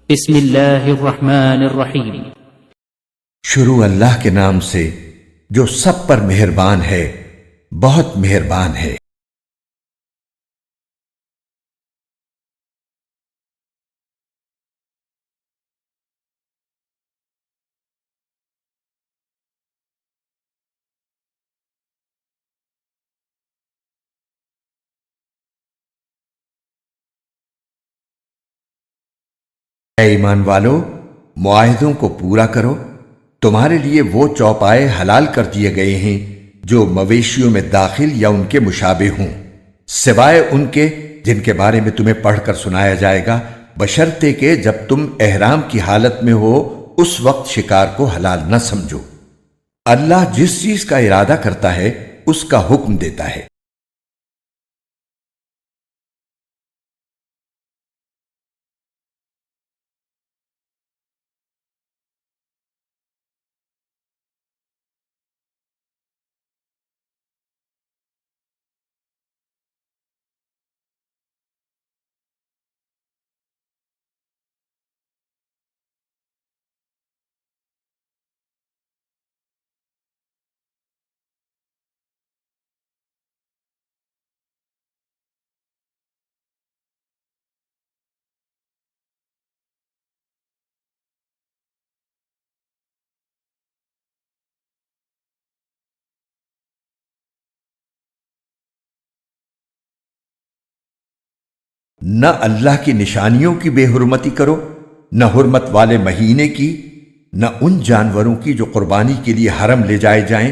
بسم اللہ الرحمن الرحیم۔ شروع اللہ کے نام سے جو سب پر مہربان ہے، بہت مہربان ہے۔ اے ایمان والو، معاہدوں کو پورا کرو۔ تمہارے لیے وہ چوپائے حلال کر دیے گئے ہیں جو مویشیوں میں داخل یا ان کے مشابہ ہوں، سوائے ان کے جن کے بارے میں تمہیں پڑھ کر سنایا جائے گا، بشرطے کہ جب تم احرام کی حالت میں ہو اس وقت شکار کو حلال نہ سمجھو۔ اللہ جس چیز کا ارادہ کرتا ہے اس کا حکم دیتا ہے۔ نہ اللہ کی نشانیوں کی بے حرمتی کرو، نہ حرمت والے مہینے کی، نہ ان جانوروں کی جو قربانی کے لیے حرم لے جائے جائیں،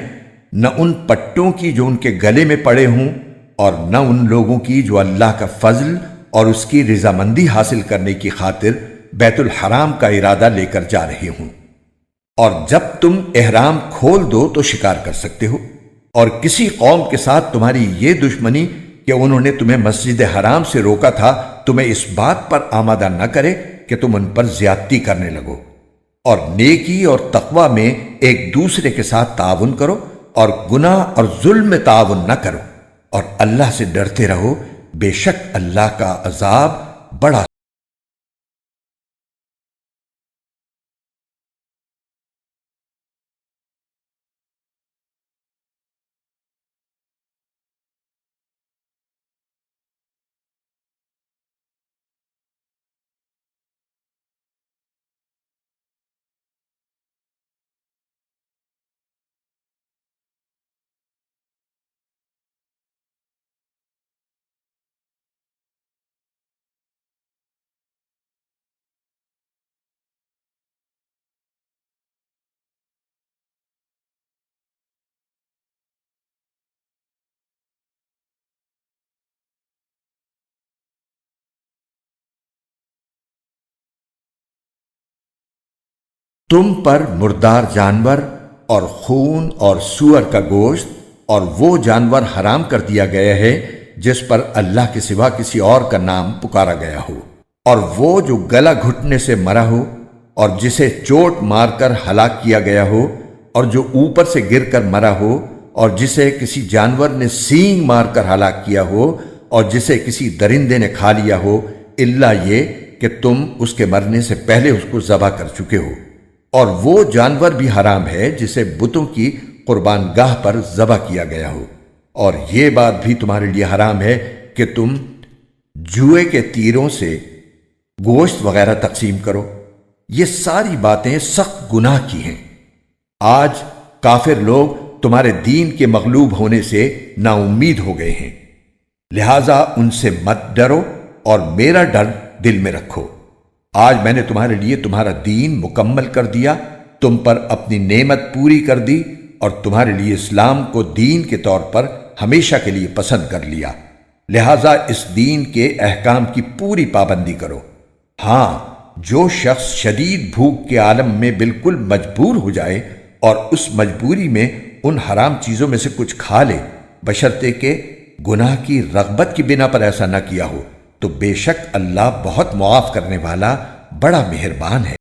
نہ ان پٹوں کی جو ان کے گلے میں پڑے ہوں، اور نہ ان لوگوں کی جو اللہ کا فضل اور اس کی رضامندی حاصل کرنے کی خاطر بیت الحرام کا ارادہ لے کر جا رہے ہوں۔ اور جب تم احرام کھول دو تو شکار کر سکتے ہو۔ اور کسی قوم کے ساتھ تمہاری یہ دشمنی کہ انہوں نے تمہیں مسجد حرام سے روکا تھا، تمہیں اس بات پر آمادہ نہ کرے کہ تم ان پر زیادتی کرنے لگو۔ اور نیکی اور تقوی میں ایک دوسرے کے ساتھ تعاون کرو، اور گناہ اور ظلم میں تعاون نہ کرو، اور اللہ سے ڈرتے رہو، بے شک اللہ کا عذاب بڑا تم پر مردار جانور اور خون اور سور کا گوشت اور وہ جانور حرام کر دیا گیا ہے جس پر اللہ کے سوا کسی اور کا نام پکارا گیا ہو، اور وہ جو گلا گھٹنے سے مرا ہو، اور جسے چوٹ مار کر ہلاک کیا گیا ہو، اور جو اوپر سے گر کر مرا ہو، اور جسے کسی جانور نے سینگ مار کر ہلاک کیا ہو، اور جسے کسی درندے نے کھا لیا ہو، الا یہ کہ تم اس کے مرنے سے پہلے اس کو ذبح کر چکے ہو۔ اور وہ جانور بھی حرام ہے جسے بتوں کی قربان گاہ پر ذبح کیا گیا ہو۔ اور یہ بات بھی تمہارے لیے حرام ہے کہ تم جوئے کے تیروں سے گوشت وغیرہ تقسیم کرو۔ یہ ساری باتیں سخت گناہ کی ہیں۔ آج کافر لوگ تمہارے دین کے مغلوب ہونے سے نا امید ہو گئے ہیں، لہذا ان سے مت ڈرو اور میرا ڈر دل میں رکھو۔ آج میں نے تمہارے لیے تمہارا دین مکمل کر دیا، تم پر اپنی نعمت پوری کر دی، اور تمہارے لیے اسلام کو دین کے طور پر ہمیشہ کے لیے پسند کر لیا، لہذا اس دین کے احکام کی پوری پابندی کرو۔ ہاں، جو شخص شدید بھوک کے عالم میں بالکل مجبور ہو جائے اور اس مجبوری میں ان حرام چیزوں میں سے کچھ کھا لے، بشرطے کہ گناہ کی رغبت کی بنا پر ایسا نہ کیا ہو، تو بے شک اللہ بہت معاف کرنے والا، بڑا مہربان ہے۔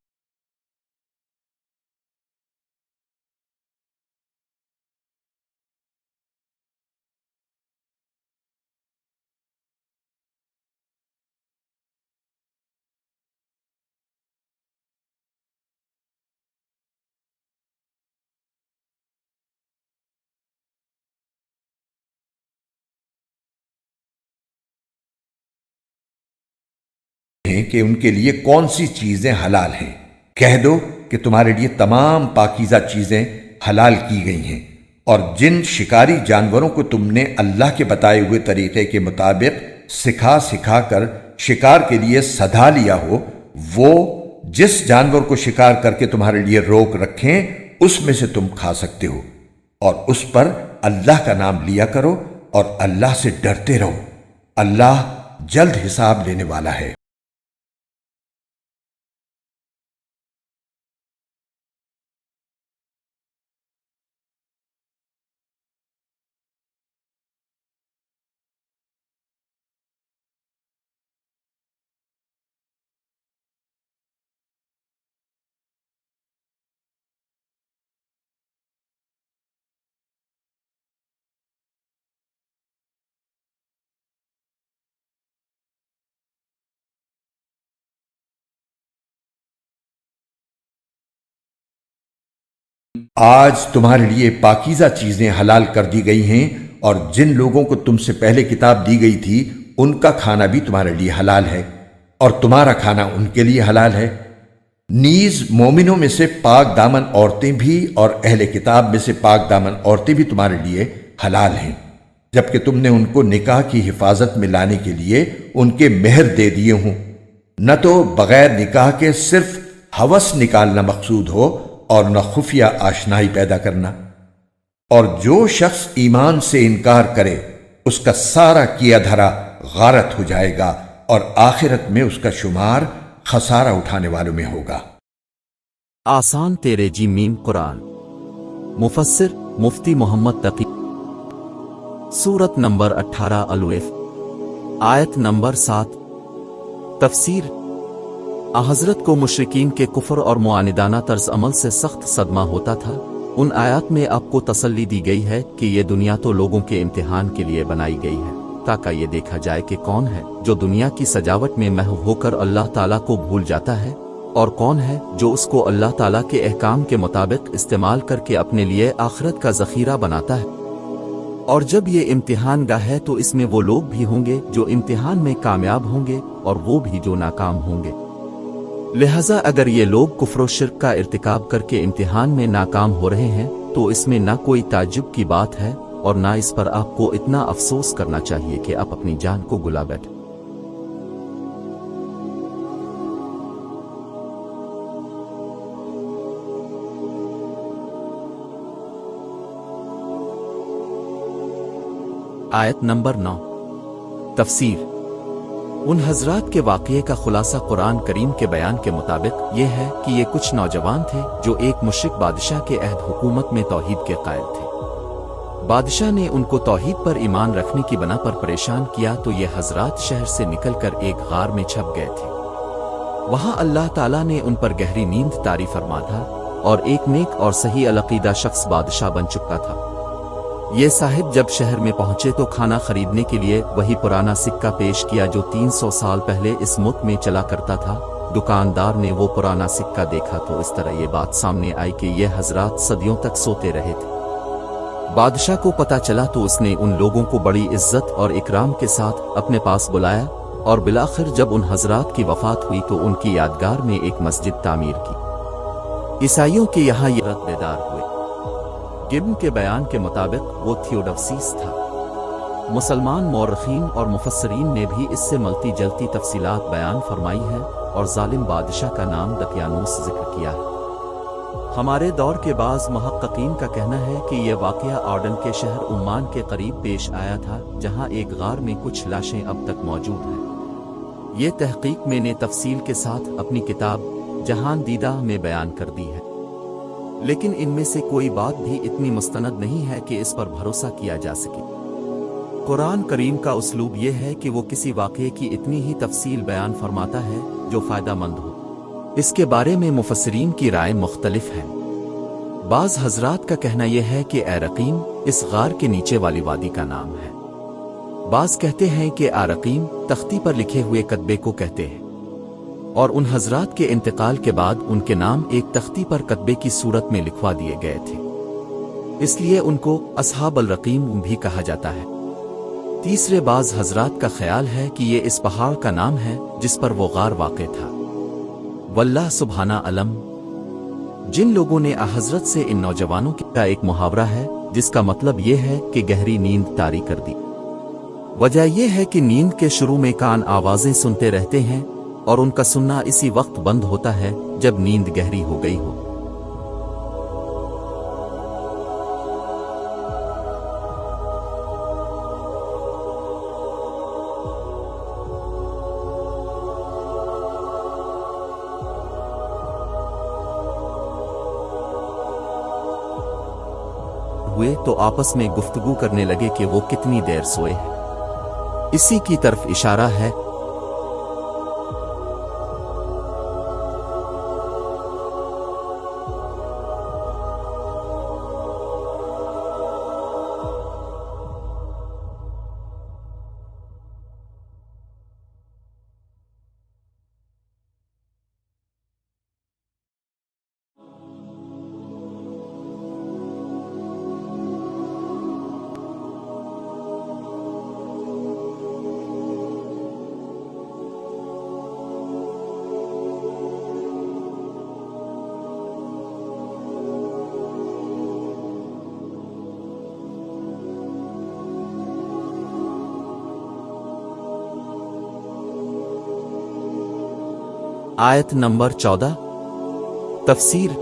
ہیں کہ ان کے لیے کون سی چیزیں حلال ہیں۔ کہہ دو کہ تمہارے لیے تمام پاکیزہ چیزیں حلال کی گئی ہیں، اور جن شکاری جانوروں کو تم نے اللہ کے بتائے ہوئے طریقے کے مطابق سکھا کر شکار کے لیے سدھا لیا ہو، وہ جس جانور کو شکار کر کے تمہارے لیے روک رکھیں اس میں سے تم کھا سکتے ہو، اور اس پر اللہ کا نام لیا کرو اور اللہ سے ڈرتے رہو۔ اللہ جلد حساب لینے والا ہے۔ آج تمہارے لیے پاکیزہ چیزیں حلال کر دی گئی ہیں، اور جن لوگوں کو تم سے پہلے کتاب دی گئی تھی ان کا کھانا بھی تمہارے لیے حلال ہے، اور تمہارا کھانا ان کے لیے حلال ہے۔ نیز مومنوں میں سے پاک دامن عورتیں بھی اور اہل کتاب میں سے پاک دامن عورتیں بھی تمہارے لیے حلال ہیں، جبکہ تم نے ان کو نکاح کی حفاظت میں لانے کے لیے ان کے مہر دے دیے ہوں، نہ تو بغیر نکاح کے صرف ہوس نکالنا مقصود ہو اور نہ خفیہ آشنائی پیدا کرنا۔ اور جو شخص ایمان سے انکار کرے اس کا سارا کیا دھرا غارت ہو جائے گا، اور آخرت میں اس کا شمار خسارہ اٹھانے والوں میں ہوگا۔ آسان تیرے جی میم قرآن۔ مفسر مفتی محمد تقی۔ سورت نمبر 18 الف، آیت نمبر 7۔ تفسیر۔ حضرت کو مشرکین کے کفر اور معاندانہ طرز عمل سے سخت صدمہ ہوتا تھا۔ ان آیات میں آپ کو تسلی دی گئی ہے کہ یہ دنیا تو لوگوں کے امتحان کے لیے بنائی گئی ہے، تاکہ یہ دیکھا جائے کہ کون ہے جو دنیا کی سجاوٹ میں محو ہو کر اللہ تعالیٰ کو بھول جاتا ہے، اور کون ہے جو اس کو اللہ تعالیٰ کے احکام کے مطابق استعمال کر کے اپنے لیے آخرت کا ذخیرہ بناتا ہے۔ اور جب یہ امتحان گاہ ہے تو اس میں وہ لوگ بھی ہوں گے جو امتحان میں کامیاب ہوں گے، اور وہ بھی جو ناکام ہوں گے۔ لہذا اگر یہ لوگ کفر و شرک کا ارتکاب کر کے امتحان میں ناکام ہو رہے ہیں تو اس میں نہ کوئی تعجب کی بات ہے، اور نہ اس پر آپ کو اتنا افسوس کرنا چاہیے کہ آپ اپنی جان کو گلا بیٹھیں۔ آیت نمبر 9۔ تفسیر۔ ان حضرات کے واقعے کا خلاصہ قرآن کریم کے بیان کے مطابق یہ ہے کہ یہ کچھ نوجوان تھے جو ایک مشرک بادشاہ کے عہد حکومت میں توحید کے قائل تھے۔ بادشاہ نے ان کو توحید پر ایمان رکھنے کی بنا پر پریشان کیا تو یہ حضرات شہر سے نکل کر ایک غار میں چھپ گئے تھے۔ وہاں اللہ تعالیٰ نے ان پر گہری نیند طاری فرما تھا، اور ایک نیک اور صحیح العقیدہ شخص بادشاہ بن چکا تھا۔ یہ صاحب جب شہر میں پہنچے تو کھانا خریدنے کے لیے وہی پرانا سکہ پیش کیا جو 300 سال پہلے اس ملک میں چلا کرتا تھا۔ دکاندار نے وہ پرانا سکہ دیکھا تو اس طرح یہ بات سامنے آئی کہ یہ حضرات صدیوں تک سوتے رہے تھے۔ بادشاہ کو پتہ چلا تو اس نے ان لوگوں کو بڑی عزت اور اکرام کے ساتھ اپنے پاس بلایا، اور بالآخر جب ان حضرات کی وفات ہوئی تو ان کی یادگار میں ایک مسجد تعمیر کی۔ عیسائیوں کے یہاں یہ رت بیدار ہوئے۔ گبن کے بیان کے مطابق وہ تھیوڈوسیس تھا۔ مسلمان مورخین اور مفسرین نے بھی اس سے ملتی جلتی تفصیلات بیان فرمائی ہیں، اور ظالم بادشاہ کا نام دقیانوس ذکر کیا ہے۔ ہمارے دور کے بعض محققین کا کہنا ہے کہ یہ واقعہ آرڈن کے شہر عمان کے قریب پیش آیا تھا، جہاں ایک غار میں کچھ لاشیں اب تک موجود ہیں۔ یہ تحقیق میں نے تفصیل کے ساتھ اپنی کتاب جہان دیدہ میں بیان کر دی ہے، لیکن ان میں سے کوئی بات بھی اتنی مستند نہیں ہے کہ اس پر بھروسہ کیا جا سکے۔ قرآن کریم کا اسلوب یہ ہے کہ وہ کسی واقعے کی اتنی ہی تفصیل بیان فرماتا ہے جو فائدہ مند ہو۔ اس کے بارے میں مفسرین کی رائے مختلف ہیں۔ بعض حضرات کا کہنا یہ ہے کہ عرقیم اس غار کے نیچے والی وادی کا نام ہے۔ بعض کہتے ہیں کہ عرقیم تختی پر لکھے ہوئے کتبے کو کہتے ہیں، اور ان حضرات کے انتقال کے بعد ان کے نام ایک تختی پر کتبے کی صورت میں لکھوا دیے گئے تھے، اس لیے ان کو اصحاب الرقیم بھی کہا جاتا ہے۔ تیسرے بعض حضرات کا خیال ہے کہ یہ اس پہاڑ کا نام ہے جس پر وہ غار واقع تھا۔ واللہ سبحانہ علم۔ جن لوگوں نے حضرت سے ان نوجوانوں کا ایک محاورہ ہے جس کا مطلب یہ ہے کہ گہری نیند طاری کر دی۔ وجہ یہ ہے کہ نیند کے شروع میں کان آوازیں سنتے رہتے ہیں اور ان کا سننا اسی وقت بند ہوتا ہے جب نیند گہری ہو گئی ہو۔ ہوئے تو آپس میں گفتگو کرنے لگے کہ وہ کتنی دیر سوئے ہیں، اسی کی طرف اشارہ ہے۔ آیت نمبر 14 تفسیر۔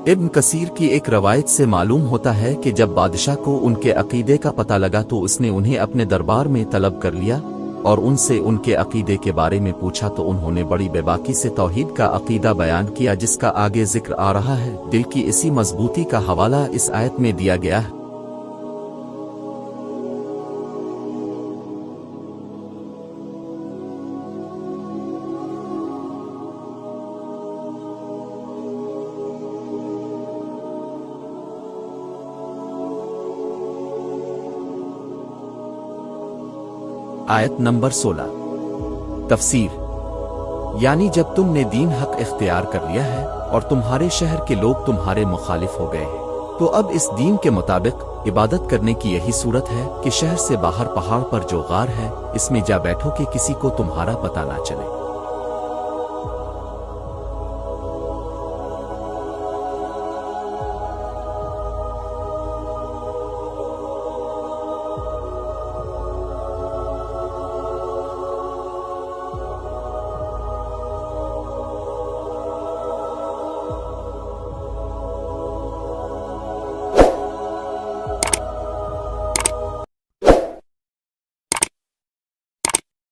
ابن کثیر کی ایک روایت سے معلوم ہوتا ہے کہ جب بادشاہ کو ان کے عقیدے کا پتہ لگا تو اس نے انہیں اپنے دربار میں طلب کر لیا اور ان سے ان کے عقیدے کے بارے میں پوچھا تو انہوں نے بڑی بے باکی سے توحید کا عقیدہ بیان کیا جس کا آگے ذکر آ رہا ہے۔ دل کی اسی مضبوطی کا حوالہ اس آیت میں دیا گیا ہے۔ آیت نمبر 16 تفسیر۔ یعنی جب تم نے دین حق اختیار کر لیا ہے اور تمہارے شہر کے لوگ تمہارے مخالف ہو گئے ہیں تو اب اس دین کے مطابق عبادت کرنے کی یہی صورت ہے کہ شہر سے باہر پہاڑ پر جو غار ہے اس میں جا بیٹھو کہ کسی کو تمہارا پتہ نہ چلے۔